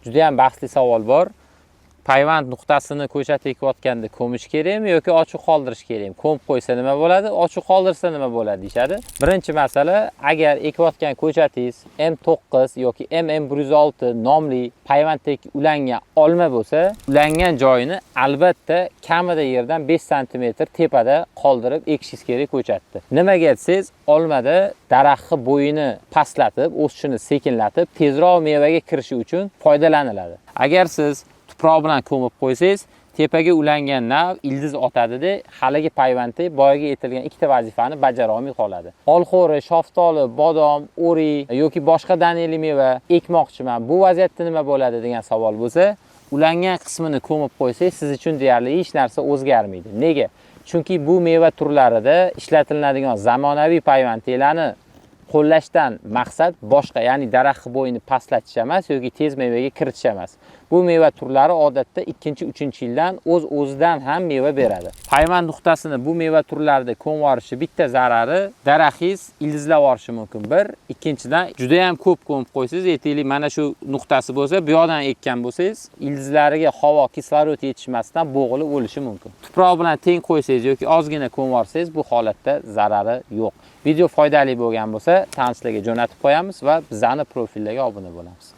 Juda ham bahsli savol bor. Payvand nuqtasini ko'chat ekayotganda ko'mish kerakmi yoki ochiq qoldirish kerakmi? Ko'mib qo'ysa nima bo'ladi, ochiq qoldirsa nima bo'ladi deyshadi. Birinchi masala, agar ekayotgan ko'chatingiz M9 yoki MM106 nomli payvanddek ulangan olma bo'lsa, ulangan joyini albatta kamida yerdan 5 sm tepada qoldirib ekishingiz kerak ko'chatni. Nimaga desangiz, olmada daraxtni bo'yini pastlatib, o'sishini sekinlatib, tezroq mevaga kirishi uchun foydalaniladi. Agar siz tuproq bilan ko'mib qo'ysangiz, tepaga ulangan nav ildiz otadi-da, haligi payvandda boyaga aytilgan ikkita vazifani bajara olmay qoladi. Olxo'ri, shaftoli, bodom, o'ri yoki boshqa daneli meva ekmoqchiman. Bu vaziyatda nima bo'ladi degan savol bo'lsa, ulangan qismini ko'mib qo'ysangiz, siz uchun deyarli hech narsa o'zgarmaydi. Nega? Chunki bu meva turlarida ishlatiladigan zamonaviy payvandlarni qo'llashdan maqsad boshqa, ya'ni daraxt bo'yini pastlatish emas yoki tez mevaga kiritish emas. Bu meva turlari odatda 2-3 yildan o'z-o'zidan ham meva beradi. Payvand nuqtasini bu meva turlarida ko'mib yuborishi bitta zarari, daraxtingiz ildizlab yuborishi mumkin. Bir, ikkinchidan juda ham ko'p ko'mib qo'ysangiz, aytaylik mana shu nuqtasi bo'lsa, bu yoqdan ekkan bo'lsangiz, ildizlariga havo, kislorod yetishmasdan bo'g'ilib o'lishi mumkin. Tuproq bilan teng qo'ysangiz yoki ozgina ko'mib yuborsangiz, bu holatda zarari yo'q. Video foydali bo'lgan bo'lsa, tanishlarga jo'natib qo'yamiz va bizning profillarga obuna bo'lamiz.